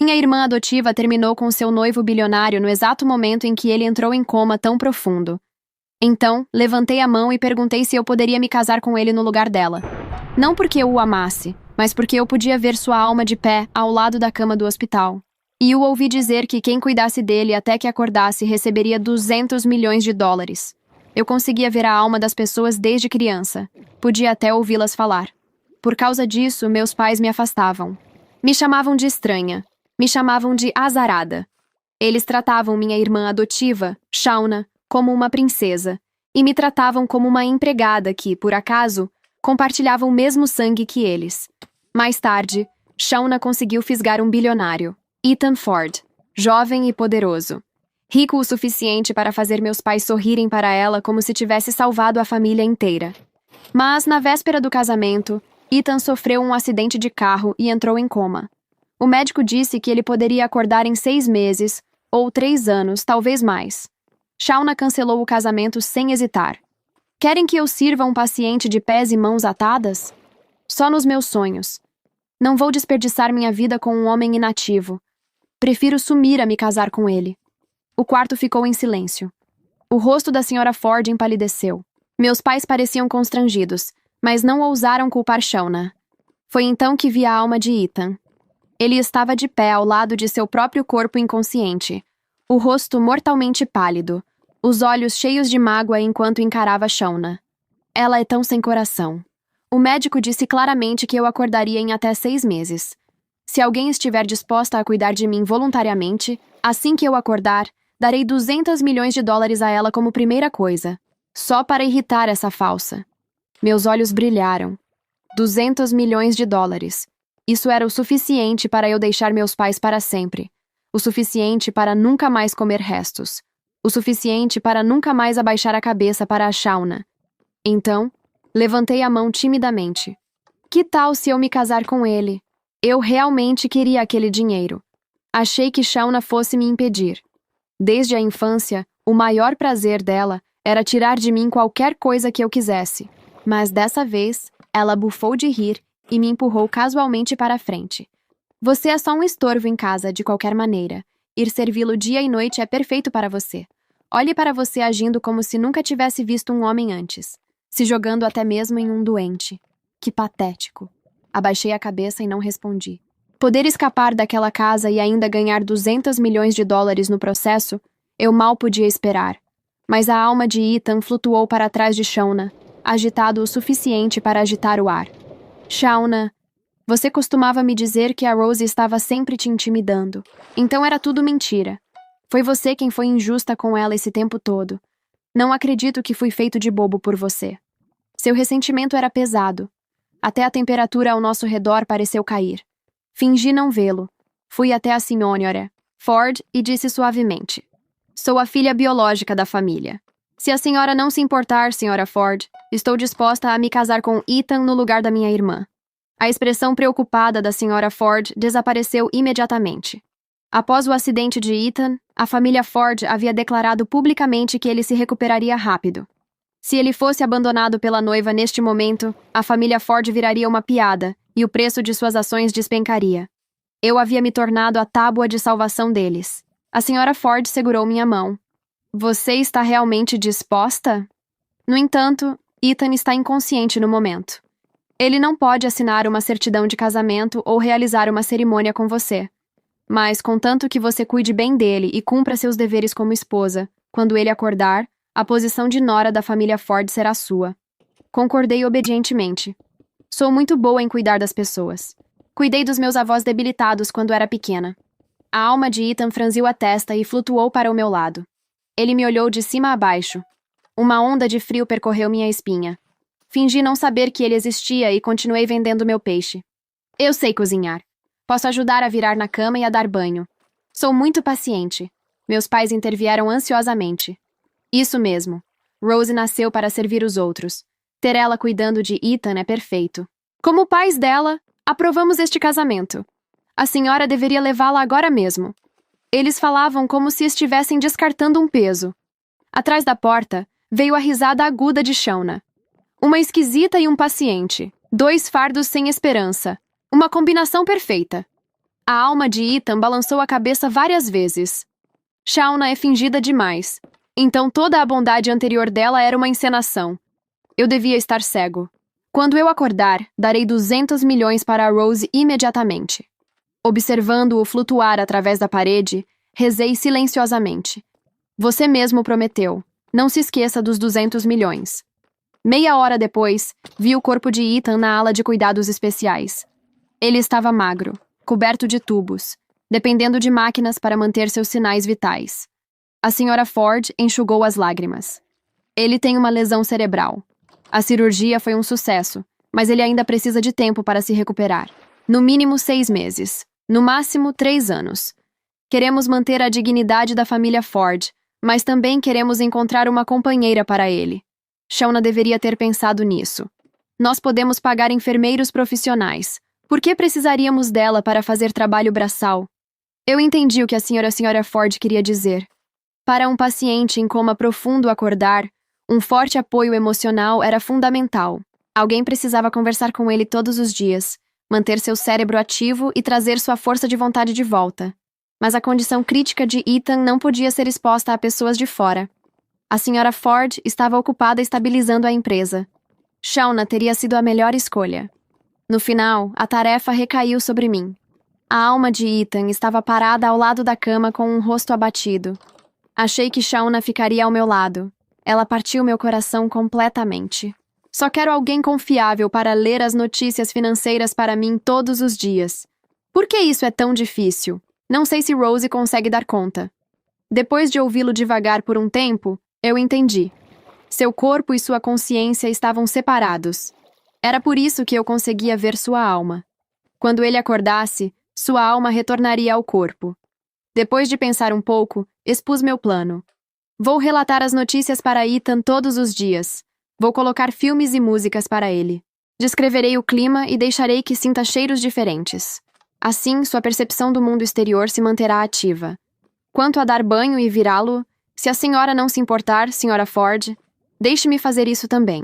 Minha irmã adotiva terminou com seu noivo bilionário no exato momento em que ele entrou em coma tão profundo. Então, levantei a mão e perguntei se eu poderia me casar com ele no lugar dela. Não porque eu o amasse, mas porque eu podia ver sua alma de pé ao lado da cama do hospital. E o ouvi dizer que quem cuidasse dele até que acordasse receberia 200 milhões de dólares. Eu conseguia ver a alma das pessoas desde criança. Podia até ouvi-las falar. Por causa disso, meus pais me afastavam. Me chamavam de estranha. Me chamavam de azarada. Eles tratavam minha irmã adotiva, Shauna, como uma princesa, e me tratavam como uma empregada que, por acaso, compartilhava o mesmo sangue que eles. Mais tarde, Shauna conseguiu fisgar um bilionário, Ethan Ford, jovem e poderoso. Rico o suficiente para fazer meus pais sorrirem para ela como se tivesse salvado a família inteira. Mas, na véspera do casamento, Ethan sofreu um acidente de carro e entrou em coma. O médico disse que ele poderia acordar em 6 meses, ou 3 anos, talvez mais. Shauna cancelou o casamento sem hesitar. Querem que eu sirva um paciente de pés e mãos atadas? Só nos meus sonhos. Não vou desperdiçar minha vida com um homem inativo. Prefiro sumir a me casar com ele. O quarto ficou em silêncio. O rosto da senhora Ford empalideceu. Meus pais pareciam constrangidos, mas não ousaram culpar Shauna. Foi então que vi a alma de Ethan. Ele estava de pé ao lado de seu próprio corpo inconsciente, o rosto mortalmente pálido, os olhos cheios de mágoa enquanto encarava Shauna. Ela é tão sem coração. O médico disse claramente que eu acordaria em até 6 meses. Se alguém estiver disposta a cuidar de mim voluntariamente, assim que eu acordar, darei 200 milhões de dólares a ela como primeira coisa, só para irritar essa falsa. Meus olhos brilharam. 200 milhões de dólares. Isso era o suficiente para eu deixar meus pais para sempre. O suficiente para nunca mais comer restos. O suficiente para nunca mais abaixar a cabeça para a Shauna. Então, levantei a mão timidamente. Que tal se eu me casar com ele? Eu realmente queria aquele dinheiro. Achei que Shauna fosse me impedir. Desde a infância, o maior prazer dela era tirar de mim qualquer coisa que eu quisesse. Mas dessa vez, ela bufou de rir e me empurrou casualmente para a frente. Você é só um estorvo em casa, de qualquer maneira. Ir servi-lo dia e noite é perfeito para você. Olhe para você agindo como se nunca tivesse visto um homem antes. Se jogando até mesmo em um doente. Que patético. Abaixei a cabeça e não respondi. Poder escapar daquela casa e ainda ganhar 200 milhões de dólares no processo, eu mal podia esperar. Mas a alma de Ethan flutuou para trás de Shauna, agitado o suficiente para agitar o ar. Shauna, você costumava me dizer que a Rose estava sempre te intimidando. Então era tudo mentira. Foi você quem foi injusta com ela esse tempo todo. Não acredito que fui feito de bobo por você. Seu ressentimento era pesado. Até a temperatura ao nosso redor pareceu cair. Fingi não vê-lo. Fui até a senhora Ford e disse suavemente: Sou a filha biológica da família. Se a senhora não se importar, senhora Ford, estou disposta a me casar com Ethan no lugar da minha irmã. A expressão preocupada da senhora Ford desapareceu imediatamente. Após o acidente de Ethan, a família Ford havia declarado publicamente que ele se recuperaria rápido. Se ele fosse abandonado pela noiva neste momento, a família Ford viraria uma piada e o preço de suas ações despencaria. Eu havia me tornado a tábua de salvação deles. A senhora Ford segurou minha mão. Você está realmente disposta? No entanto, Ethan está inconsciente no momento. Ele não pode assinar uma certidão de casamento ou realizar uma cerimônia com você. Mas, contanto que você cuide bem dele e cumpra seus deveres como esposa, quando ele acordar, a posição de nora da família Ford será sua. Concordei obedientemente. Sou muito boa em cuidar das pessoas. Cuidei dos meus avós debilitados quando era pequena. A alma de Ethan franziu a testa e flutuou para o meu lado. Ele me olhou de cima a baixo. Uma onda de frio percorreu minha espinha. Fingi não saber que ele existia e continuei vendendo meu peixe. Eu sei cozinhar. Posso ajudar a virar na cama e a dar banho. Sou muito paciente. Meus pais intervieram ansiosamente. Isso mesmo. Rose nasceu para servir os outros. Ter ela cuidando de Ethan é perfeito. Como pais dela, aprovamos este casamento. A senhora deveria levá-la agora mesmo. Eles falavam como se estivessem descartando um peso. Atrás da porta, veio a risada aguda de Shauna. Uma esquisita e um paciente. 2 fardos sem esperança. Uma combinação perfeita. A alma de Ethan balançou a cabeça várias vezes. Shauna é fingida demais. Então toda a bondade anterior dela era uma encenação. Eu devia estar cego. Quando eu acordar, darei 200 milhões para a Rose imediatamente. Observando-o flutuar através da parede, rezei silenciosamente. Você mesmo prometeu. Não se esqueça dos 200 milhões. Meia hora depois, vi o corpo de Ethan na ala de cuidados especiais. Ele estava magro, coberto de tubos, dependendo de máquinas para manter seus sinais vitais. A senhora Ford enxugou as lágrimas. Ele tem uma lesão cerebral. A cirurgia foi um sucesso, mas ele ainda precisa de tempo para se recuperar. No mínimo 6 meses. No máximo 3 anos. Queremos manter a dignidade da família Ford, mas também queremos encontrar uma companheira para ele. Shauna deveria ter pensado nisso. Nós podemos pagar enfermeiros profissionais. Por que precisaríamos dela para fazer trabalho braçal? Eu entendi o que a senhora Ford queria dizer. Para um paciente em coma profundo acordar, um forte apoio emocional era fundamental. Alguém precisava conversar com ele todos os dias, manter seu cérebro ativo e trazer sua força de vontade de volta. Mas a condição crítica de Ethan não podia ser exposta a pessoas de fora. A senhora Ford estava ocupada estabilizando a empresa. Shauna teria sido a melhor escolha. No final, a tarefa recaiu sobre mim. A alma de Ethan estava parada ao lado da cama com um rosto abatido. Achei que Shauna ficaria ao meu lado. Ela partiu meu coração completamente. Só quero alguém confiável para ler as notícias financeiras para mim todos os dias. Por que isso é tão difícil? Não sei se Rose consegue dar conta. Depois de ouvi-lo devagar por um tempo, eu entendi. Seu corpo e sua consciência estavam separados. Era por isso que eu conseguia ver sua alma. Quando ele acordasse, sua alma retornaria ao corpo. Depois de pensar um pouco, expus meu plano. Vou relatar as notícias para Ethan todos os dias. Vou colocar filmes e músicas para ele. Descreverei o clima e deixarei que sinta cheiros diferentes. Assim, sua percepção do mundo exterior se manterá ativa. Quanto a dar banho e virá-lo, se a senhora não se importar, senhora Ford, deixe-me fazer isso também.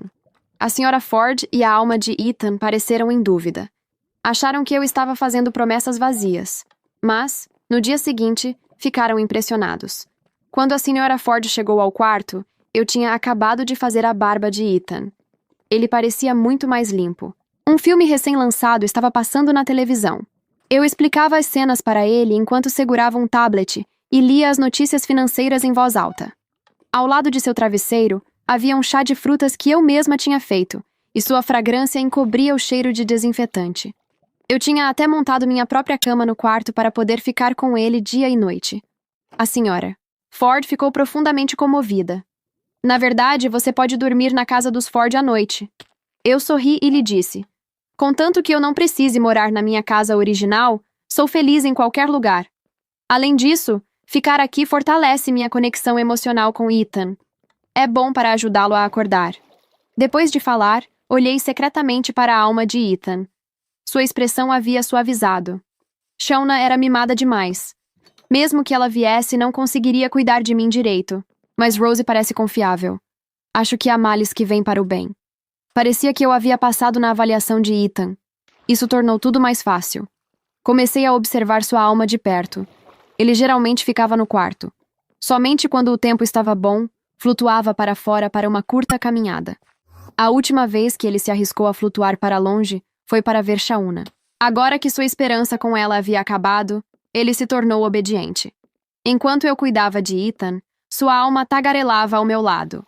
A senhora Ford e a alma de Ethan pareceram em dúvida. Acharam que eu estava fazendo promessas vazias. Mas, no dia seguinte, ficaram impressionados. Quando a senhora Ford chegou ao quarto, eu tinha acabado de fazer a barba de Ethan. Ele parecia muito mais limpo. Um filme recém-lançado estava passando na televisão. Eu explicava as cenas para ele enquanto segurava um tablet e lia as notícias financeiras em voz alta. Ao lado de seu travesseiro, havia um chá de frutas que eu mesma tinha feito, e sua fragrância encobria o cheiro de desinfetante. Eu tinha até montado minha própria cama no quarto para poder ficar com ele dia e noite. A senhora Ford ficou profundamente comovida. Na verdade, você pode dormir na casa dos Ford à noite. Eu sorri e lhe disse: contanto que eu não precise morar na minha casa original, sou feliz em qualquer lugar. Além disso, ficar aqui fortalece minha conexão emocional com Ethan. É bom para ajudá-lo a acordar. Depois de falar, olhei secretamente para a alma de Ethan. Sua expressão havia suavizado. Shauna era mimada demais. Mesmo que ela viesse, não conseguiria cuidar de mim direito. Mas Rose parece confiável. Acho que há males que vêm para o bem. Parecia que eu havia passado na avaliação de Ethan. Isso tornou tudo mais fácil. Comecei a observar sua alma de perto. Ele geralmente ficava no quarto. Somente quando o tempo estava bom, flutuava para fora para uma curta caminhada. A última vez que ele se arriscou a flutuar para longe foi para ver Shauna. Agora que sua esperança com ela havia acabado, ele se tornou obediente. Enquanto eu cuidava de Ethan, sua alma tagarelava ao meu lado.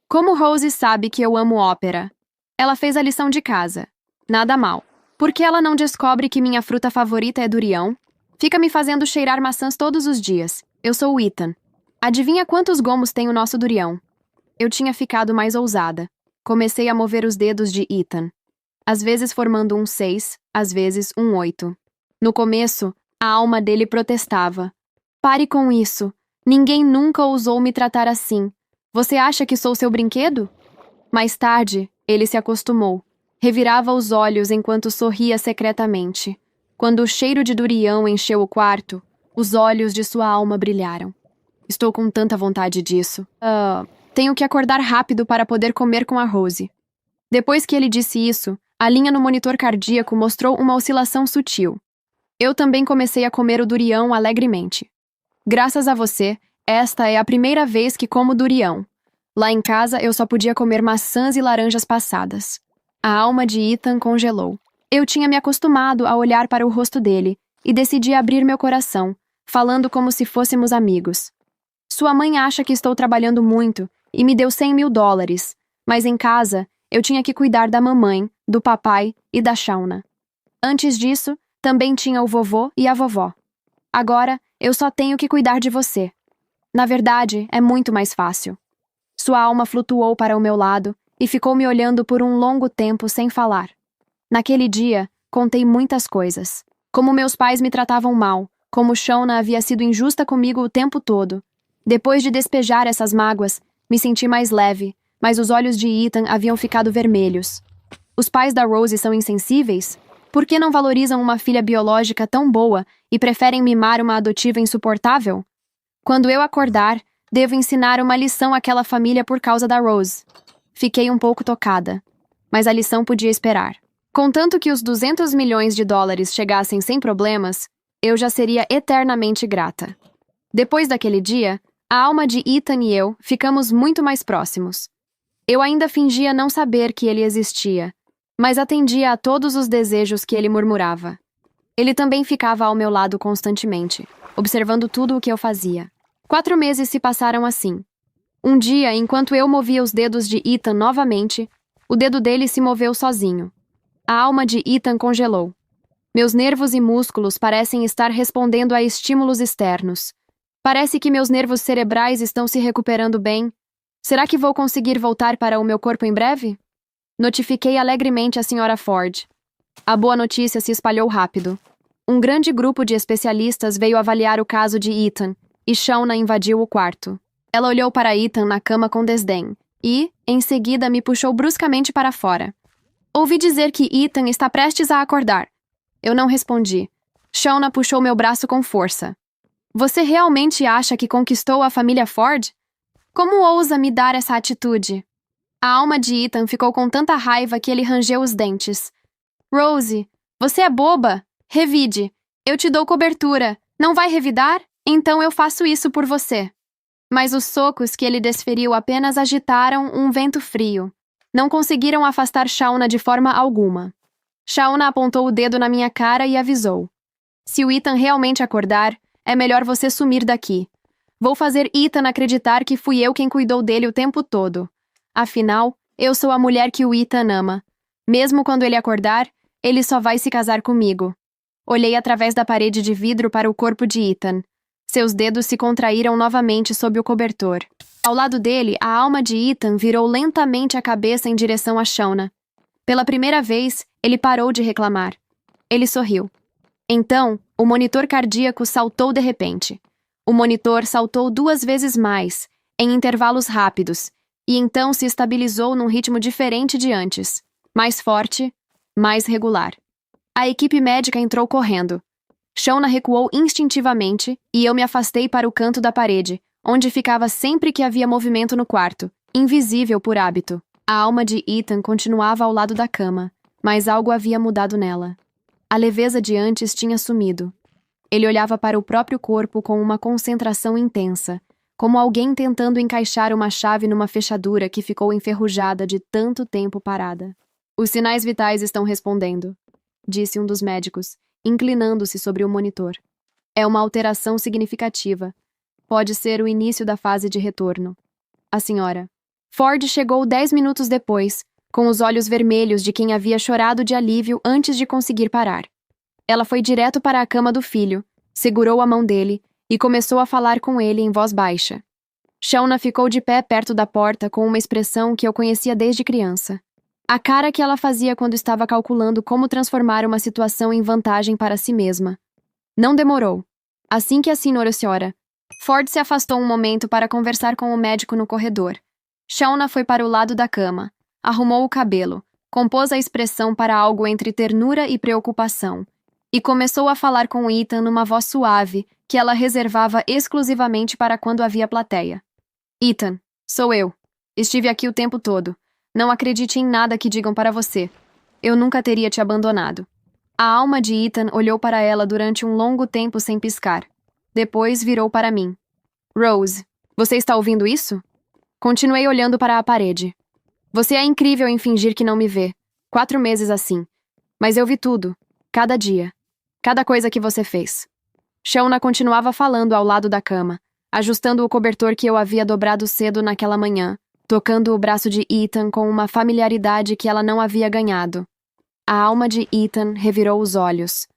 Como Rose sabe que eu amo ópera? Ela fez a lição de casa. Nada mal. Por que ela não descobre que minha fruta favorita é durião? Fica me fazendo cheirar maçãs todos os dias. Eu sou o Ethan. Adivinha quantos gomos tem o nosso durião? Eu tinha ficado mais ousada. Comecei a mover os dedos de Ethan. Às vezes formando um 6, às vezes um 8. No começo, a alma dele protestava. Pare com isso. Ninguém nunca ousou me tratar assim. Você acha que sou seu brinquedo? Mais tarde, ele se acostumou. Revirava os olhos enquanto sorria secretamente. Quando o cheiro de durião encheu o quarto, os olhos de sua alma brilharam. Estou com tanta vontade disso. Tenho que acordar rápido para poder comer com a Rose. Depois que ele disse isso, a linha no monitor cardíaco mostrou uma oscilação sutil. Eu também comecei a comer o durião alegremente. Graças a você, esta é a primeira vez que como durião. Lá em casa eu só podia comer maçãs e laranjas passadas. A alma de Ethan congelou. Eu tinha me acostumado a olhar para o rosto dele e decidi abrir meu coração, falando como se fôssemos amigos. Sua mãe acha que estou trabalhando muito e me deu $100.000, mas em casa eu tinha que cuidar da mamãe, do papai e da Shauna. Antes disso, também tinha o vovô e a vovó. Agora, eu só tenho que cuidar de você. Na verdade, é muito mais fácil. Sua alma flutuou para o meu lado e ficou me olhando por um longo tempo sem falar. Naquele dia, contei muitas coisas. Como meus pais me tratavam mal, como Shauna havia sido injusta comigo o tempo todo. Depois de despejar essas mágoas, me senti mais leve, mas os olhos de Ethan haviam ficado vermelhos. Os pais da Rose são insensíveis? Por que não valorizam uma filha biológica tão boa e preferem mimar uma adotiva insuportável? Quando eu acordar, devo ensinar uma lição àquela família por causa da Rose. Fiquei um pouco tocada, mas a lição podia esperar. Contanto que os $200 milhões chegassem sem problemas, eu já seria eternamente grata. Depois daquele dia, a alma de Ethan e eu ficamos muito mais próximos. Eu ainda fingia não saber que ele existia, mas atendia a todos os desejos que ele murmurava. Ele também ficava ao meu lado constantemente, observando tudo o que eu fazia. 4 meses se passaram assim. Um dia, enquanto eu movia os dedos de Ethan novamente, o dedo dele se moveu sozinho. A alma de Ethan congelou. Meus nervos e músculos parecem estar respondendo a estímulos externos. Parece que meus nervos cerebrais estão se recuperando bem. Será que vou conseguir voltar para o meu corpo em breve? Notifiquei alegremente a Sra. Ford. A boa notícia se espalhou rápido. Um grande grupo de especialistas veio avaliar o caso de Ethan, e Shauna invadiu o quarto. Ela olhou para Ethan na cama com desdém, e, em seguida, me puxou bruscamente para fora. Ouvi dizer que Ethan está prestes a acordar. Eu não respondi. Shauna puxou meu braço com força. Você realmente acha que conquistou a família Ford? Como ousa me dar essa atitude? A alma de Ethan ficou com tanta raiva que ele rangeu os dentes. Rose, você é boba? Revide. Eu te dou cobertura. Não vai revidar? Então eu faço isso por você. Mas os socos que ele desferiu apenas agitaram um vento frio. Não conseguiram afastar Shauna de forma alguma. Shauna apontou o dedo na minha cara e avisou. Se o Ethan realmente acordar, é melhor você sumir daqui. Vou fazer Ethan acreditar que fui eu quem cuidou dele o tempo todo. Afinal, eu sou a mulher que o Ethan ama. Mesmo quando ele acordar, ele só vai se casar comigo. Olhei através da parede de vidro para o corpo de Ethan. Seus dedos se contraíram novamente sob o cobertor. Ao lado dele, a alma de Ethan virou lentamente a cabeça em direção a Shauna. Pela primeira vez, ele parou de reclamar. Ele sorriu. Então, o monitor cardíaco saltou de repente. O monitor saltou 2 vezes mais, em intervalos rápidos, e então se estabilizou num ritmo diferente de antes. Mais forte, mais regular. A equipe médica entrou correndo. Shauna recuou instintivamente e eu me afastei para o canto da parede, onde ficava sempre que havia movimento no quarto, invisível por hábito. A alma de Ethan continuava ao lado da cama, mas algo havia mudado nela. A leveza de antes tinha sumido. Ele olhava para o próprio corpo com uma concentração intensa, como alguém tentando encaixar uma chave numa fechadura que ficou enferrujada de tanto tempo parada. Os sinais vitais estão respondendo, disse um dos médicos, inclinando-se sobre o monitor. É uma alteração significativa. Pode ser o início da fase de retorno. A senhora Ford chegou 10 minutos depois, com os olhos vermelhos de quem havia chorado de alívio antes de conseguir parar. Ela foi direto para a cama do filho, segurou a mão dele e começou a falar com ele em voz baixa. Shauna ficou de pé perto da porta com uma expressão que eu conhecia desde criança. A cara que ela fazia quando estava calculando como transformar uma situação em vantagem para si mesma. Não demorou. Assim que a senhora Ford se afastou um momento para conversar com o médico no corredor. Shauna foi para o lado da cama, arrumou o cabelo, compôs a expressão para algo entre ternura e preocupação, e começou a falar com Ethan numa voz suave que ela reservava exclusivamente para quando havia plateia. Ethan, sou eu. Estive aqui o tempo todo. Não acredite em nada que digam para você. Eu nunca teria te abandonado. A alma de Ethan olhou para ela durante um longo tempo sem piscar. Depois virou para mim. Rose, você está ouvindo isso? Continuei olhando para a parede. Você é incrível em fingir que não me vê. 4 meses assim. Mas eu vi tudo. Cada dia. Cada coisa que você fez. Shauna continuava falando ao lado da cama, ajustando o cobertor que eu havia dobrado cedo naquela manhã, tocando o braço de Ethan com uma familiaridade que ela não havia ganhado. A alma de Ethan revirou os olhos.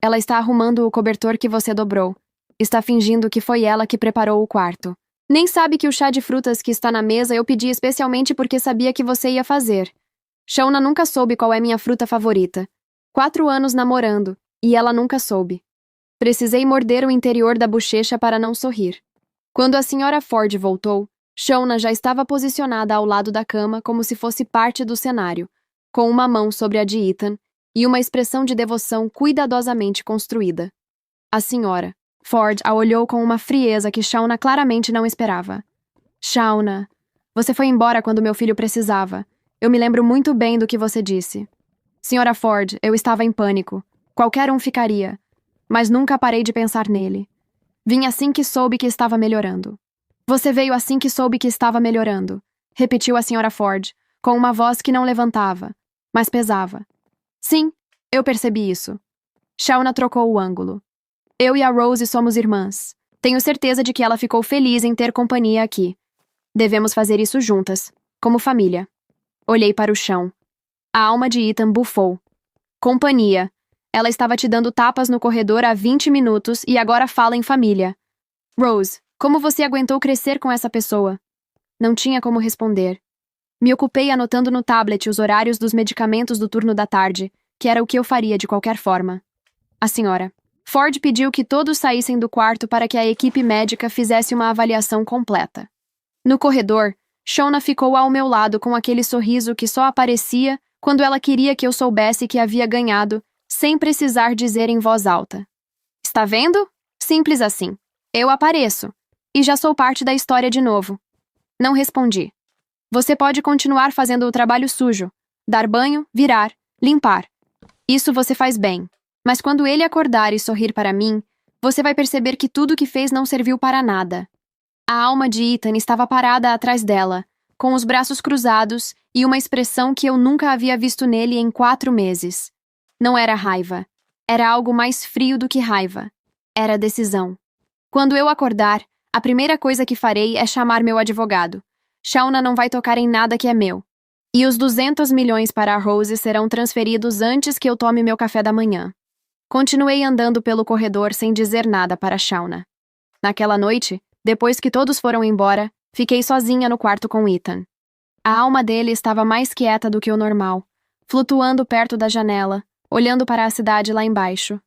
Ela está arrumando o cobertor que você dobrou. Está fingindo que foi ela que preparou o quarto. Nem sabe que o chá de frutas que está na mesa eu pedi especialmente porque sabia que você ia fazer. Shauna nunca soube qual é minha fruta favorita. 4 anos namorando, e ela nunca soube. Precisei morder o interior da bochecha para não sorrir. Quando a senhora Ford voltou, Shauna já estava posicionada ao lado da cama como se fosse parte do cenário, com uma mão sobre a de Ethan e uma expressão de devoção cuidadosamente construída. A senhora Ford a olhou com uma frieza que Shauna claramente não esperava. Shauna, você foi embora quando meu filho precisava. Eu me lembro muito bem do que você disse. Senhora Ford, eu estava em pânico. Qualquer um ficaria. Mas nunca parei de pensar nele. Vim assim que soube que estava melhorando. Você veio assim que soube que estava melhorando, repetiu a senhora Ford, com uma voz que não levantava, mas pesava. Sim, eu percebi isso. Shauna trocou o ângulo. Eu e a Rose somos irmãs. Tenho certeza de que ela ficou feliz em ter companhia aqui. Devemos fazer isso juntas, como família. Olhei para o chão. A alma de Ethan bufou. Companhia. Ela estava te dando tapas no corredor há 20 minutos e agora fala em família. Rose, como você aguentou crescer com essa pessoa? Não tinha como responder. Me ocupei anotando no tablet os horários dos medicamentos do turno da tarde, que era o que eu faria de qualquer forma. A senhora Ford pediu que todos saíssem do quarto para que a equipe médica fizesse uma avaliação completa. No corredor, Shauna ficou ao meu lado com aquele sorriso que só aparecia quando ela queria que eu soubesse que havia ganhado, sem precisar dizer em voz alta. Está vendo? Simples assim. Eu apareço. E já sou parte da história de novo. Não respondi. Você pode continuar fazendo o trabalho sujo. Dar banho, virar, limpar. Isso você faz bem. Mas quando ele acordar e sorrir para mim, você vai perceber que tudo que fez não serviu para nada. A alma de Ethan estava parada atrás dela, com os braços cruzados e uma expressão que eu nunca havia visto nele em 4 meses. Não era raiva. Era algo mais frio do que raiva. Era decisão. Quando eu acordar, a primeira coisa que farei é chamar meu advogado. Shauna não vai tocar em nada que é meu. E os 200 milhões para a Rose serão transferidos antes que eu tome meu café da manhã. Continuei andando pelo corredor sem dizer nada para Shauna. Naquela noite, depois que todos foram embora, fiquei sozinha no quarto com Ethan. A alma dele estava mais quieta do que o normal, flutuando perto da janela, olhando para a cidade lá embaixo.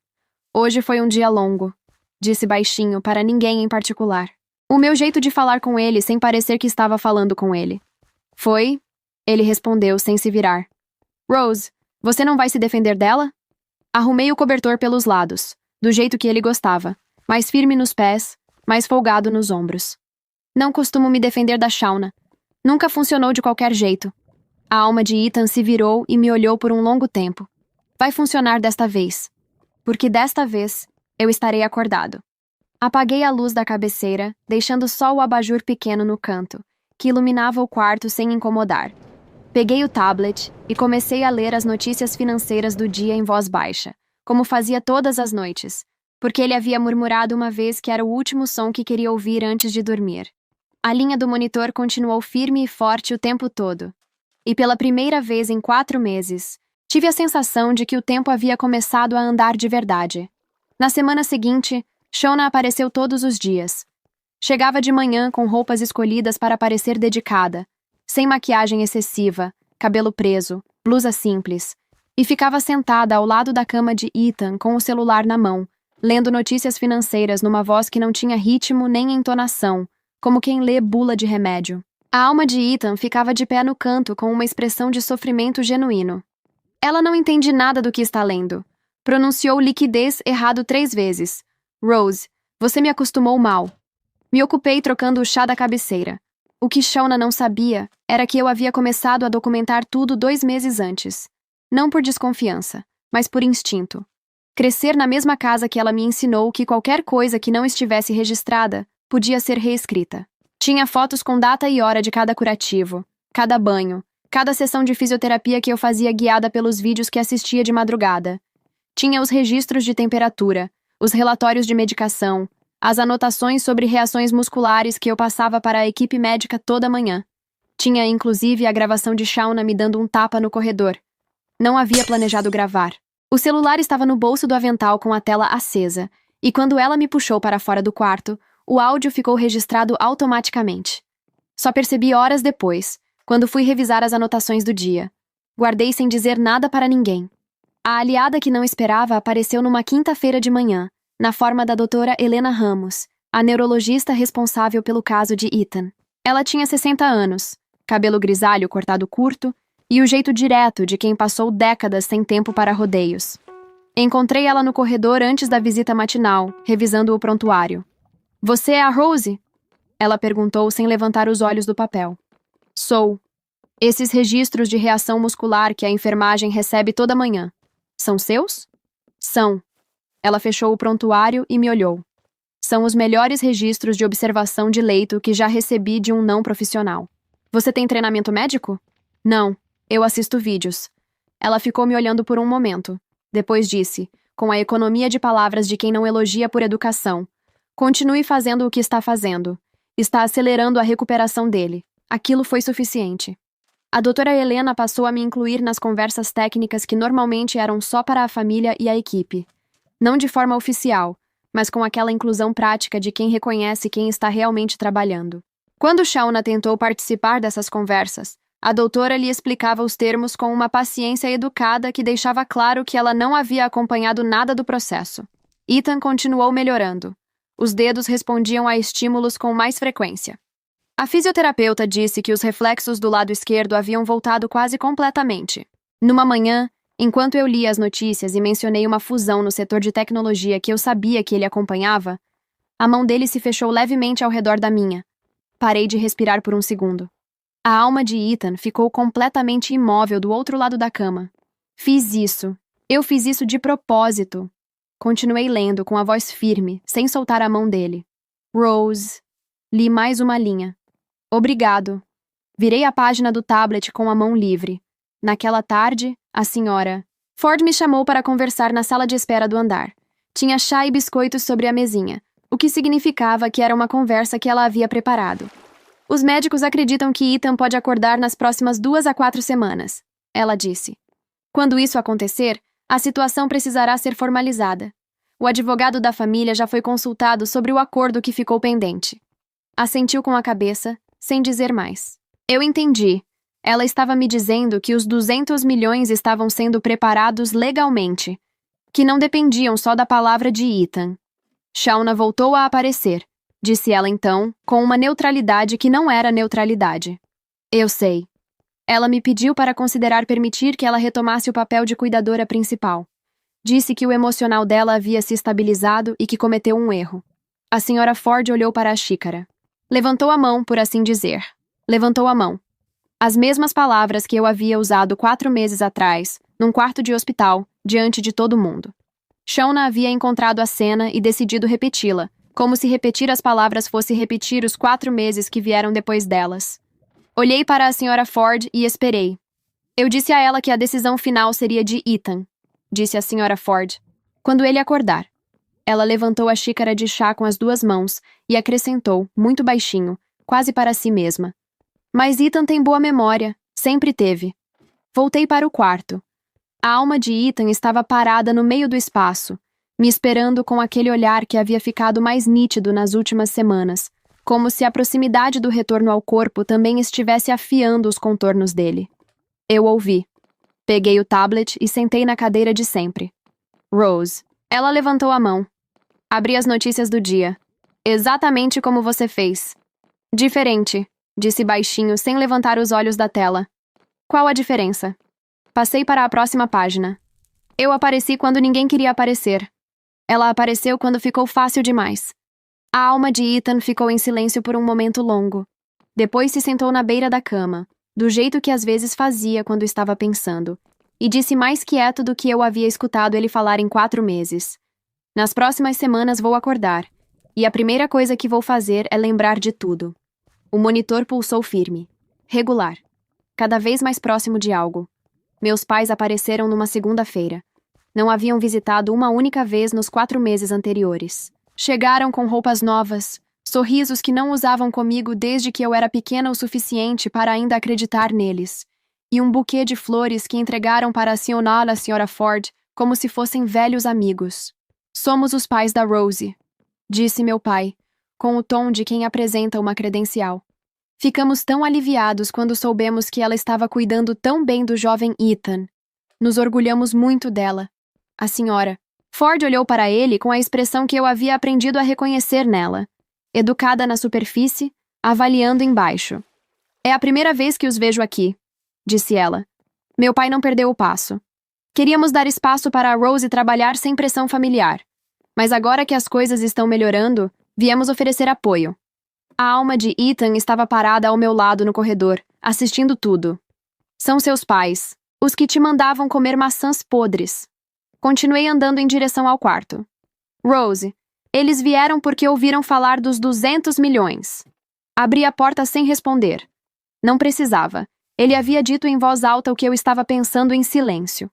Hoje foi um dia longo, disse baixinho para ninguém em particular. O meu jeito de falar com ele sem parecer que estava falando com ele. Foi? Ele respondeu sem se virar. Rose, você não vai se defender dela? Arrumei o cobertor pelos lados, do jeito que ele gostava, mais firme nos pés, mais folgado nos ombros. Não costumo me defender da Shauna. Nunca funcionou de qualquer jeito. A alma de Ethan se virou e me olhou por um longo tempo. Vai funcionar desta vez. Porque desta vez, eu estarei acordado. Apaguei a luz da cabeceira, deixando só o abajur pequeno no canto, que iluminava o quarto sem incomodar. Peguei o tablet e comecei a ler as notícias financeiras do dia em voz baixa, como fazia todas as noites, porque ele havia murmurado uma vez que era o último som que queria ouvir antes de dormir. A linha do monitor continuou firme e forte o tempo todo. E pela primeira vez em 4 meses, tive a sensação de que o tempo havia começado a andar de verdade. Na semana seguinte, Shauna apareceu todos os dias. Chegava de manhã com roupas escolhidas para parecer dedicada, sem maquiagem excessiva, cabelo preso, blusa simples, e ficava sentada ao lado da cama de Ethan com o celular na mão, lendo notícias financeiras numa voz que não tinha ritmo nem entonação, como quem lê bula de remédio. A alma de Ethan ficava de pé no canto com uma expressão de sofrimento genuíno. Ela não entende nada do que está lendo. Pronunciou liquidez errado 3 vezes. Rose, você me acostumou mal. Me ocupei trocando o chá da cabeceira. O que Shauna não sabia era que eu havia começado a documentar tudo 2 meses antes. Não por desconfiança, mas por instinto. Crescer na mesma casa que ela me ensinou que qualquer coisa que não estivesse registrada podia ser reescrita. Tinha fotos com data e hora de cada curativo, cada banho, cada sessão de fisioterapia que eu fazia guiada pelos vídeos que assistia de madrugada. Tinha os registros de temperatura, os relatórios de medicação, as anotações sobre reações musculares que eu passava para a equipe médica toda manhã. Tinha, inclusive, a gravação de Shauna me dando um tapa no corredor. Não havia planejado gravar. O celular estava no bolso do avental com a tela acesa, e quando ela me puxou para fora do quarto, o áudio ficou registrado automaticamente. Só percebi horas depois, quando fui revisar as anotações do dia. Guardei sem dizer nada para ninguém. A aliada que não esperava apareceu numa quinta-feira de manhã, na forma da doutora Helena Ramos, a neurologista responsável pelo caso de Ethan. Ela tinha 60 anos, cabelo grisalho cortado curto e o jeito direto de quem passou décadas sem tempo para rodeios. Encontrei ela no corredor antes da visita matinal, revisando o prontuário. "Você é a Rose?" Ela perguntou sem levantar os olhos do papel. "Sou. Esses registros de reação muscular que a enfermagem recebe toda manhã. São seus?" "São." Ela fechou o prontuário e me olhou. "São os melhores registros de observação de leito que já recebi de um não profissional." "Você tem treinamento médico?" "Não. Eu assisto vídeos." Ela ficou me olhando por um momento. Depois disse, com a economia de palavras de quem não elogia por educação: "Continue fazendo o que está fazendo. Está acelerando a recuperação dele." Aquilo foi suficiente. A doutora Helena passou a me incluir nas conversas técnicas que normalmente eram só para a família e a equipe. Não de forma oficial, mas com aquela inclusão prática de quem reconhece quem está realmente trabalhando. Quando Shauna tentou participar dessas conversas, a doutora lhe explicava os termos com uma paciência educada que deixava claro que ela não havia acompanhado nada do processo. Ethan continuou melhorando. Os dedos respondiam a estímulos com mais frequência. A fisioterapeuta disse que os reflexos do lado esquerdo haviam voltado quase completamente. Numa manhã, enquanto eu lia as notícias e mencionei uma fusão no setor de tecnologia que eu sabia que ele acompanhava, a mão dele se fechou levemente ao redor da minha. Parei de respirar por um segundo. A alma de Ethan ficou completamente imóvel do outro lado da cama. "Fiz isso. Eu fiz isso de propósito." Continuei lendo com a voz firme, sem soltar a mão dele. "Rose." Li mais uma linha. "Obrigado." Virei a página do tablet com a mão livre. Naquela tarde, a senhora Ford me chamou para conversar na sala de espera do andar. Tinha chá e biscoitos sobre a mesinha, o que significava que era uma conversa que ela havia preparado. "Os médicos acreditam que Ethan pode acordar nas próximas 2 a 4 semanas, ela disse. "Quando isso acontecer, a situação precisará ser formalizada. O advogado da família já foi consultado sobre o acordo que ficou pendente." Assentiu com a cabeça, sem dizer mais. Eu entendi. Ela estava me dizendo que os 200 milhões estavam sendo preparados legalmente, que não dependiam só da palavra de Ethan. Shauna voltou a aparecer, disse ela então, com uma neutralidade que não era neutralidade. "Eu sei." Ela me pediu para considerar permitir que ela retomasse o papel de cuidadora principal. Disse que o emocional dela havia se estabilizado e que cometeu um erro. A senhora Ford olhou para a xícara. Levantou a mão, por assim dizer. Levantou a mão. As mesmas palavras que eu havia usado 4 meses atrás, num quarto de hospital, diante de todo mundo. Shauna havia encontrado a cena e decidido repeti-la, como se repetir as palavras fosse repetir os 4 meses que vieram depois delas. Olhei para a senhora Ford e esperei. "Eu disse a ela que a decisão final seria de Ethan", disse a senhora Ford, "quando ele acordar." Ela levantou a xícara de chá com as 2 mãos e acrescentou, muito baixinho, quase para si mesma: "Mas Ethan tem boa memória, sempre teve." Voltei para o quarto. A alma de Ethan estava parada no meio do espaço, me esperando com aquele olhar que havia ficado mais nítido nas últimas semanas, como se a proximidade do retorno ao corpo também estivesse afiando os contornos dele. Eu ouvi. Peguei o tablet e sentei na cadeira de sempre. "Rose." Ela levantou a mão. Abri as notícias do dia. "Exatamente como você fez." "Diferente", disse baixinho sem levantar os olhos da tela. "Qual a diferença?" Passei para a próxima página. "Eu apareci quando ninguém queria aparecer." Ela apareceu quando ficou fácil demais. A alma de Ethan ficou em silêncio por um momento longo. Depois se sentou na beira da cama, do jeito que às vezes fazia quando estava pensando, e disse mais quieto do que eu havia escutado ele falar em 4 meses. Nas próximas semanas vou acordar, e a primeira coisa que vou fazer é lembrar de tudo. O monitor pulsou firme. Regular. Cada vez mais próximo de algo. Meus pais apareceram numa segunda-feira. Não haviam visitado uma única vez nos 4 meses anteriores. Chegaram com roupas novas, sorrisos que não usavam comigo desde que eu era pequena o suficiente para ainda acreditar neles, e um buquê de flores que entregaram para acionar a Sra. Ford como se fossem velhos amigos. Somos os pais da Rosie, disse meu pai, com o tom de quem apresenta uma credencial. Ficamos tão aliviados quando soubemos que ela estava cuidando tão bem do jovem Ethan. Nos orgulhamos muito dela. A senhora Ford olhou para ele com a expressão que eu havia aprendido a reconhecer nela. Educada na superfície, avaliando embaixo. É a primeira vez que os vejo aqui, disse ela. Meu pai não perdeu o passo. Queríamos dar espaço para a Rosie trabalhar sem pressão familiar. Mas agora que as coisas estão melhorando, viemos oferecer apoio. A alma de Ethan estava parada ao meu lado no corredor, assistindo tudo. São seus pais, os que te mandavam comer maçãs podres. Continuei andando em direção ao quarto. Rose, eles vieram porque ouviram falar dos 200 milhões. Abri a porta sem responder. Não precisava. Ele havia dito em voz alta o que eu estava pensando em silêncio.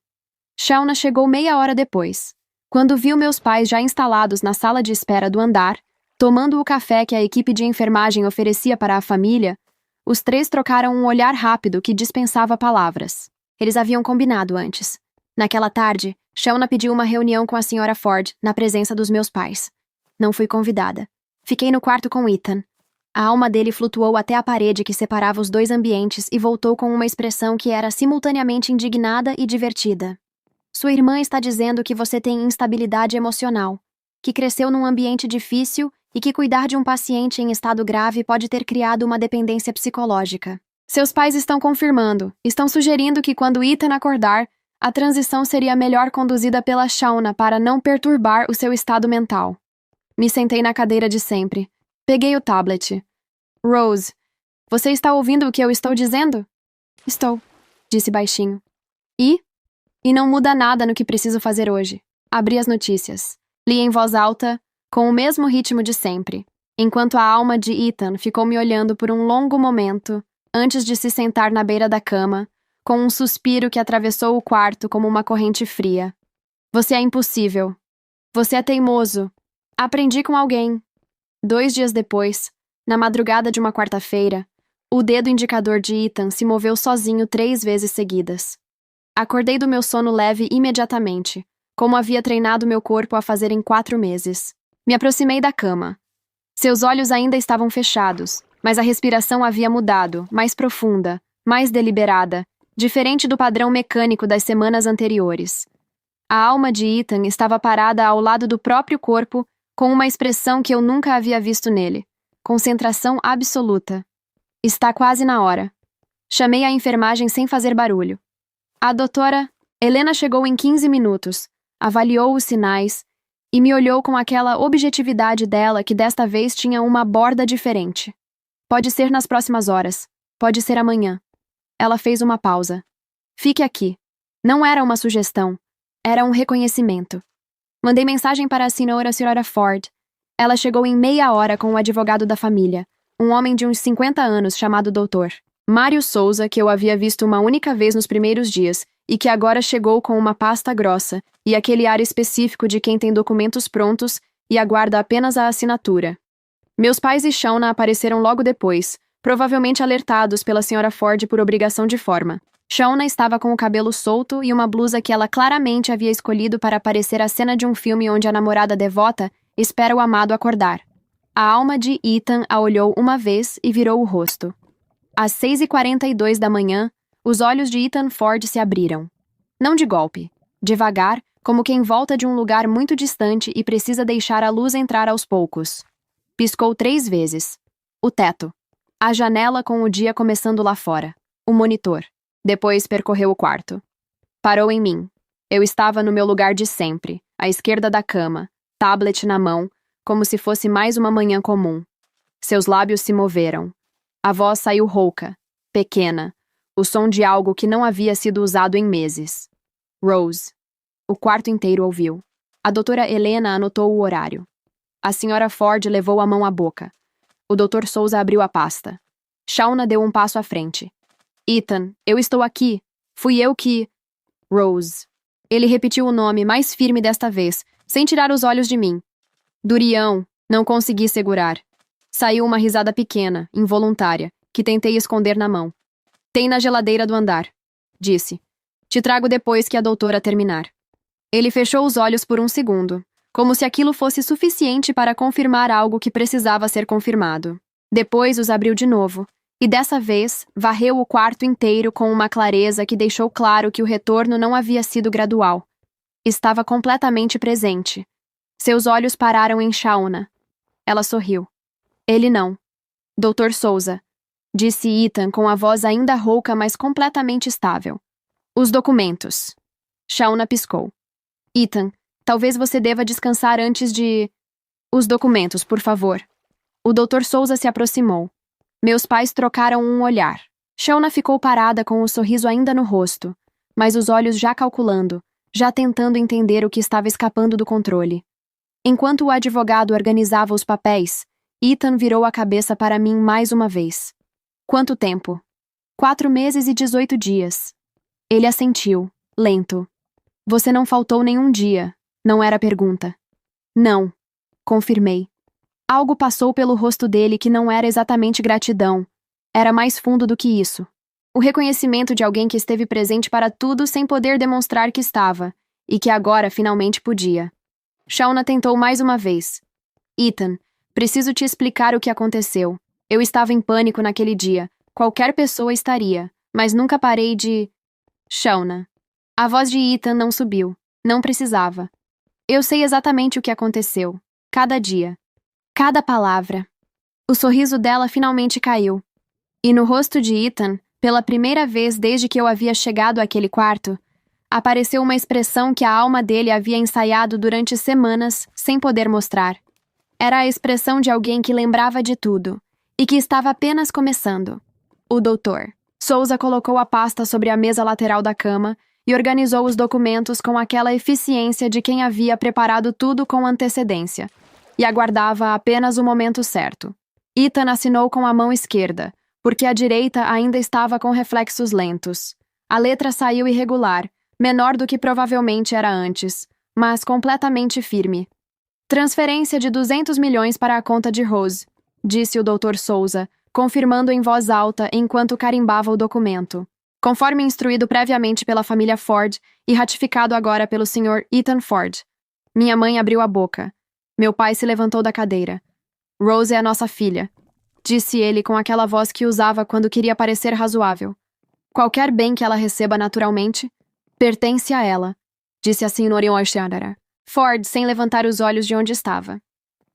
Shauna chegou meia hora depois. Quando viu meus pais já instalados na sala de espera do andar, tomando o café que a equipe de enfermagem oferecia para a família, os 3 trocaram um olhar rápido que dispensava palavras. Eles haviam combinado antes. Naquela tarde, Shauna pediu uma reunião com a Sra. Ford, na presença dos meus pais. Não fui convidada. Fiquei no quarto com Ethan. A alma dele flutuou até a parede que separava os 2 ambientes e voltou com uma expressão que era simultaneamente indignada e divertida. Sua irmã está dizendo que você tem instabilidade emocional, que cresceu num ambiente difícil e que cuidar de um paciente em estado grave pode ter criado uma dependência psicológica. Seus pais estão confirmando, estão sugerindo que quando Ethan acordar, a transição seria melhor conduzida pela Shauna para não perturbar o seu estado mental. Me sentei na cadeira de sempre. Peguei o tablet. Rose, você está ouvindo o que eu estou dizendo? Estou, disse baixinho. E? E não muda nada no que preciso fazer hoje. Abri as notícias. Li em voz alta, com o mesmo ritmo de sempre, enquanto a alma de Ethan ficou me olhando por um longo momento, antes de se sentar na beira da cama, com um suspiro que atravessou o quarto como uma corrente fria. Você é impossível. Você é teimoso. Aprendi com alguém. 2 dias depois, na madrugada de uma quarta-feira, o dedo indicador de Ethan se moveu sozinho 3 vezes seguidas. Acordei do meu sono leve imediatamente, como havia treinado meu corpo a fazer em 4 meses. Me aproximei da cama. Seus olhos ainda estavam fechados, mas a respiração havia mudado, mais profunda, mais deliberada, diferente do padrão mecânico das semanas anteriores. A alma de Ethan estava parada ao lado do próprio corpo, com uma expressão que eu nunca havia visto nele. Concentração absoluta. Está quase na hora. Chamei a enfermagem sem fazer barulho. A doutora Helena chegou em 15 minutos, avaliou os sinais e me olhou com aquela objetividade dela que desta vez tinha uma borda diferente. Pode ser nas próximas horas. Pode ser amanhã. Ela fez uma pausa. Fique aqui. Não era uma sugestão. Era um reconhecimento. Mandei mensagem para a Sra. Ford. Ela chegou em meia hora com o advogado da família, um homem de uns 50 anos chamado Dr. Mário Souza, que eu havia visto uma única vez nos primeiros dias e que agora chegou com uma pasta grossa e aquele ar específico de quem tem documentos prontos e aguarda apenas a assinatura. Meus pais e Shauna apareceram logo depois, provavelmente alertados pela Sra. Ford por obrigação de forma. Shauna estava com o cabelo solto e uma blusa que ela claramente havia escolhido para parecer a cena de um filme onde a namorada devota espera o amado acordar. A alma de Ethan a olhou uma vez e virou o rosto. Às 6h42 da manhã, os olhos de Ethan Ford se abriram. Não de golpe. Devagar, como quem volta de um lugar muito distante e precisa deixar a luz entrar aos poucos. Piscou 3 vezes. O teto. A janela com o dia começando lá fora. O monitor. Depois percorreu o quarto. Parou em mim. Eu estava no meu lugar de sempre, à esquerda da cama, tablet na mão, como se fosse mais uma manhã comum. Seus lábios se moveram. A voz saiu rouca, pequena, o som de algo que não havia sido usado em meses. Rose. O quarto inteiro ouviu. A doutora Helena anotou o horário. A senhora Ford levou a mão à boca. O Dr. Souza abriu a pasta. Shauna deu um passo à frente. Ethan, eu estou aqui. Fui eu que... Rose. Ele repetiu o nome mais firme desta vez, sem tirar os olhos de mim. Durião. Não consegui segurar. Saiu uma risada pequena, involuntária, que tentei esconder na mão. Tem na geladeira do andar. Disse. Te trago depois que a doutora terminar. Ele fechou os olhos por um segundo, como se aquilo fosse suficiente para confirmar algo que precisava ser confirmado. Depois os abriu de novo, e dessa vez varreu o quarto inteiro com uma clareza que deixou claro que o retorno não havia sido gradual. Estava completamente presente. Seus olhos pararam em Shauna. Ela sorriu. Ele não. Dr. Souza, disse Ethan com a voz ainda rouca, mas completamente estável. Os documentos. Shauna piscou. Ethan, talvez você deva descansar antes de... Os documentos, por favor. O Dr. Souza se aproximou. Meus pais trocaram um olhar. Shauna ficou parada com o sorriso ainda no rosto, mas os olhos já calculando, já tentando entender o que estava escapando do controle. Enquanto o advogado organizava os papéis, Ethan virou a cabeça para mim mais uma vez. Quanto tempo? 4 meses e 18 dias. Ele assentiu, lento. Você não faltou nenhum dia, não era pergunta. Não, confirmei. Algo passou pelo rosto dele que não era exatamente gratidão. Era mais fundo do que isso. O reconhecimento de alguém que esteve presente para tudo sem poder demonstrar que estava, e que agora finalmente podia. Shauna tentou mais uma vez. Ethan, preciso te explicar o que aconteceu. Eu estava em pânico naquele dia. Qualquer pessoa estaria, mas nunca parei de... Shauna. A voz de Ethan não subiu. Não precisava. Eu sei exatamente o que aconteceu. Cada dia. Cada palavra. O sorriso dela finalmente caiu. E no rosto de Ethan, pela primeira vez desde que eu havia chegado àquele quarto, apareceu uma expressão que a alma dele havia ensaiado durante semanas sem poder mostrar. Era a expressão de alguém que lembrava de tudo e que estava apenas começando. O doutor. Souza colocou a pasta sobre a mesa lateral da cama e organizou os documentos com aquela eficiência de quem havia preparado tudo com antecedência e aguardava apenas o momento certo. Ethan assinou com a mão esquerda, porque a direita ainda estava com reflexos lentos. A letra saiu irregular, menor do que provavelmente era antes, mas completamente firme. Transferência de 200 milhões para a conta de Rose, disse o Dr. Souza, confirmando em voz alta enquanto carimbava o documento. Conforme instruído previamente pela família Ford e ratificado agora pelo Sr. Ethan Ford. Minha mãe abriu a boca. Meu pai se levantou da cadeira. Rose é a nossa filha, disse ele com aquela voz que usava quando queria parecer razoável. Qualquer bem que ela receba naturalmente, pertence a ela, disse a Sra. Oxandara. Ford, sem levantar os olhos de onde estava.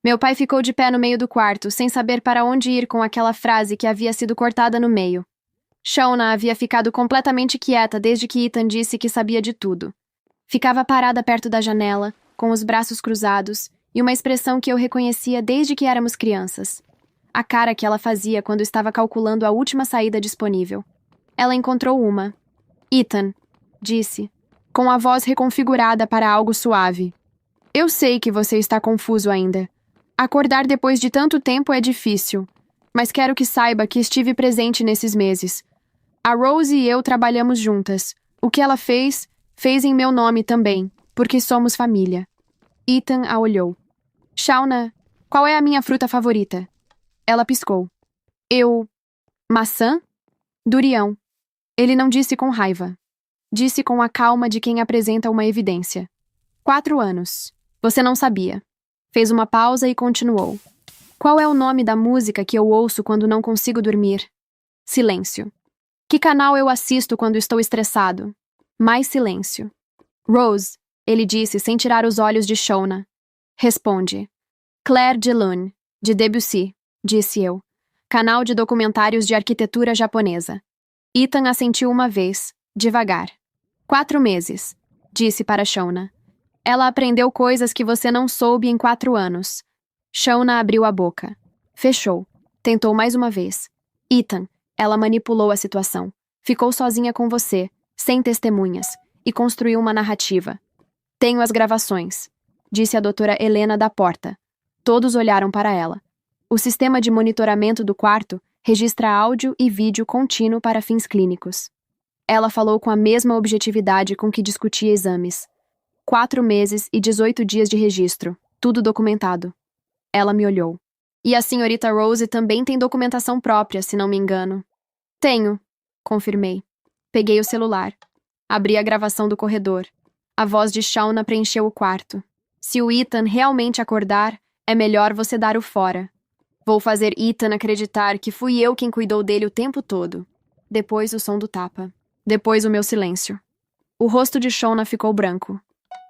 Meu pai ficou de pé no meio do quarto, sem saber para onde ir com aquela frase que havia sido cortada no meio. Shauna havia ficado completamente quieta desde que Ethan disse que sabia de tudo. Ficava parada perto da janela, com os braços cruzados, e uma expressão que eu reconhecia desde que éramos crianças. A cara que ela fazia quando estava calculando a última saída disponível. Ela encontrou uma. Ethan, disse, com a voz reconfigurada para algo suave. Eu sei que você está confuso ainda. Acordar depois de tanto tempo é difícil, mas quero que saiba que estive presente nesses meses. A Rose e eu trabalhamos juntas. O que ela fez, fez em meu nome também, porque somos família. Ethan a olhou. Shauna, qual é a minha fruta favorita? Ela piscou. Maçã? Durião. Ele não disse com raiva. Disse com a calma de quem apresenta uma evidência. 4 anos. Você não sabia. Fez uma pausa e continuou. Qual é o nome da música que eu ouço quando não consigo dormir? Silêncio. Que canal eu assisto quando estou estressado? Mais silêncio. Rose, ele disse sem tirar os olhos de Shauna. Responde. Claire de Lune, de Debussy, disse eu. Canal de documentários de arquitetura japonesa. Ethan assentiu uma vez, devagar. 4 meses, disse para Shauna. Ela aprendeu coisas que você não soube em 4 anos. Shauna abriu a boca. Fechou. Tentou mais uma vez. Ethan, ela manipulou a situação. Ficou sozinha com você, sem testemunhas. e construiu uma narrativa. Tenho as gravações, disse a doutora Helena da porta. Todos olharam para ela. O sistema de monitoramento do quarto registra áudio e vídeo contínuo para fins clínicos. Ela falou com a mesma objetividade com que discutia exames. 4 meses e 18 dias de registro, tudo documentado. Ela me olhou. E a senhorita Rose também tem documentação própria, se não me engano. Tenho, confirmei. Peguei o celular. Abri a gravação do corredor. A voz de Shauna preencheu o quarto. Se o Ethan realmente acordar, é melhor você dar o fora. Vou fazer Ethan acreditar que fui eu quem cuidou dele o tempo todo. Depois o som do tapa. Depois o meu silêncio. O rosto de Shauna ficou branco.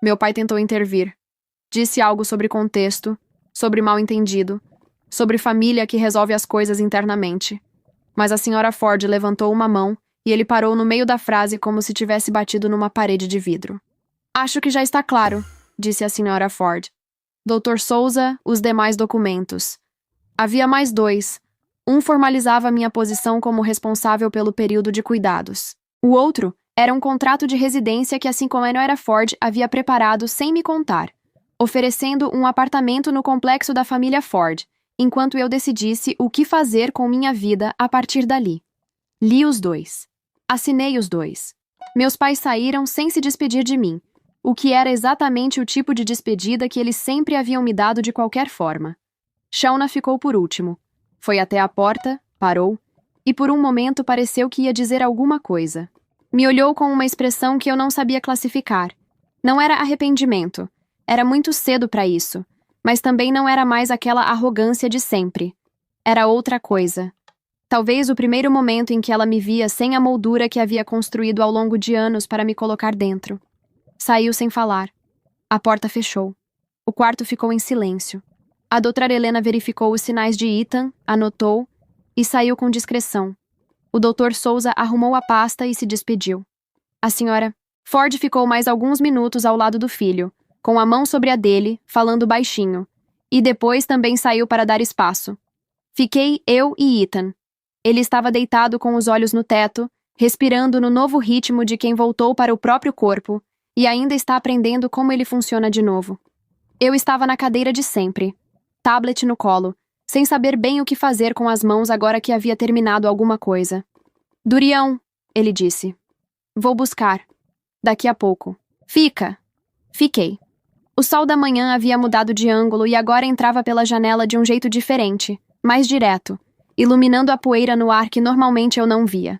Meu pai tentou intervir. Disse algo sobre contexto, sobre mal-entendido, sobre família que resolve as coisas internamente. Mas a senhora Ford levantou uma mão e ele parou no meio da frase como se tivesse batido numa parede de vidro. Acho que já está claro, disse a senhora Ford. Dr. Souza, os demais documentos. Havia mais 2. Um formalizava minha posição como responsável pelo período de cuidados. O outro era um contrato de residência que a senhora Ford havia preparado sem me contar, oferecendo um apartamento no complexo da família Ford, enquanto eu decidisse o que fazer com minha vida a partir dali. Li os 2. Assinei os 2. Meus pais saíram sem se despedir de mim, o que era exatamente o tipo de despedida que eles sempre haviam me dado de qualquer forma. Shauna ficou por último. Foi até a porta, parou, e por um momento pareceu que ia dizer alguma coisa. Me olhou com uma expressão que eu não sabia classificar. Não era arrependimento. Era muito cedo para isso. Mas também não era mais aquela arrogância de sempre. Era outra coisa. Talvez o primeiro momento em que ela me via sem a moldura que havia construído ao longo de anos para me colocar dentro. Saiu sem falar. A porta fechou. O quarto ficou em silêncio. A doutora Helena verificou os sinais de Ethan, anotou e saiu com discrição. O Dr. Souza arrumou a pasta e se despediu. A senhora Ford ficou mais alguns minutos ao lado do filho, com a mão sobre a dele, falando baixinho, e depois também saiu para dar espaço. Fiquei eu e Ethan. Ele estava deitado com os olhos no teto, respirando no novo ritmo de quem voltou para o próprio corpo e ainda está aprendendo como ele funciona de novo. Eu estava na cadeira de sempre, tablet no colo, sem saber bem o que fazer com as mãos agora que havia terminado alguma coisa. Durião, ele disse. Vou buscar. Daqui a pouco. Fica. Fiquei. O sol da manhã havia mudado de ângulo e agora entrava pela janela de um jeito diferente, mais direto, iluminando a poeira no ar que normalmente eu não via.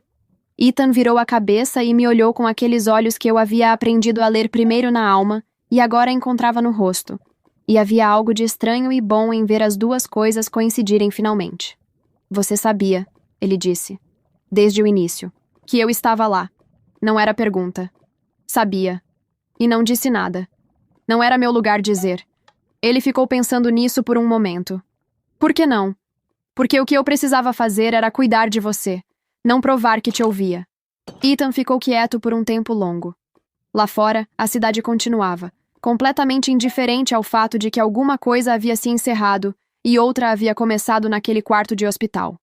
Ethan virou a cabeça e me olhou com aqueles olhos que eu havia aprendido a ler primeiro na alma e agora encontrava no rosto. E havia algo de estranho e bom em ver as duas coisas coincidirem finalmente. Você sabia, ele disse, desde o início, que eu estava lá. Não era pergunta. Sabia. E não disse nada. Não era meu lugar dizer. Ele ficou pensando nisso por um momento. Por que não? Porque o que eu precisava fazer era cuidar de você, não provar que te ouvia. Ethan ficou quieto por um tempo longo. Lá fora, a cidade continuava, completamente indiferente ao fato de que alguma coisa havia se encerrado e outra havia começado naquele quarto de hospital.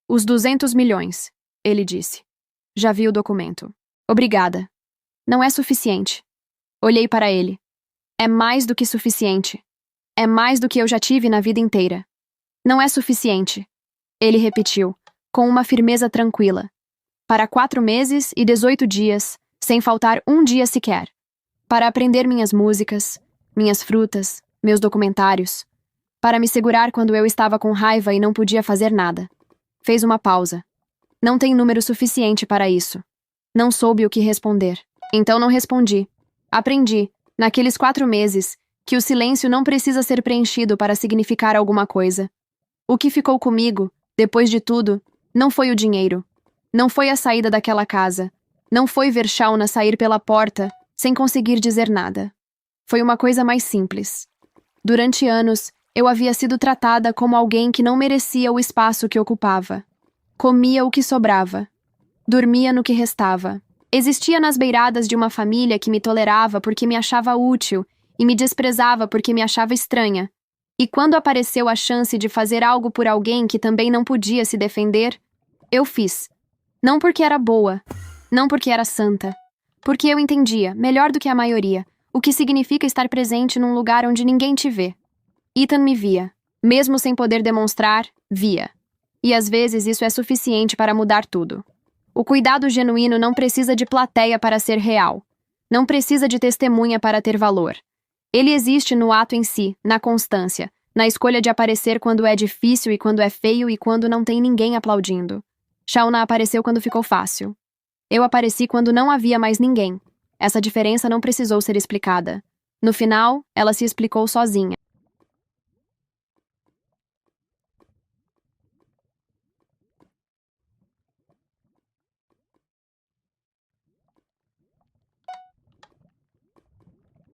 Os 200 milhões, ele disse. Já vi o documento. Obrigada. Não é suficiente. Olhei para ele. É mais do que suficiente. É mais do que eu já tive na vida inteira. Não é suficiente. Ele repetiu, com uma firmeza tranquila. Para 4 meses e 18 dias, sem faltar um dia sequer. Para aprender minhas músicas, minhas frutas, meus documentários. Para me segurar quando eu estava com raiva e não podia fazer nada. Fez uma pausa. Não tem número suficiente para isso. Não soube o que responder. Então não respondi. Aprendi, naqueles 4 meses, que o silêncio não precisa ser preenchido para significar alguma coisa. O que ficou comigo, depois de tudo, não foi o dinheiro. Não foi a saída daquela casa. Não foi ver Shauna sair pela porta sem conseguir dizer nada. Foi uma coisa mais simples. Durante anos, eu havia sido tratada como alguém que não merecia o espaço que ocupava. Comia o que sobrava. Dormia no que restava. Existia nas beiradas de uma família que me tolerava porque me achava útil e me desprezava porque me achava estranha. E quando apareceu a chance de fazer algo por alguém que também não podia se defender, eu fiz. Não porque era boa, não porque era santa, Porque eu entendia, melhor do que a maioria, o que significa estar presente num lugar onde ninguém te vê. Ethan me via. Mesmo sem poder demonstrar, via. E às vezes isso é suficiente para mudar tudo. O cuidado genuíno não precisa de plateia para ser real. Não precisa de testemunha para ter valor. Ele existe no ato em si, na constância, na escolha de aparecer quando é difícil e quando é feio e quando não tem ninguém aplaudindo. Shauna apareceu quando ficou fácil. Eu apareci quando não havia mais ninguém. Essa diferença não precisou ser explicada. No final, ela se explicou sozinha.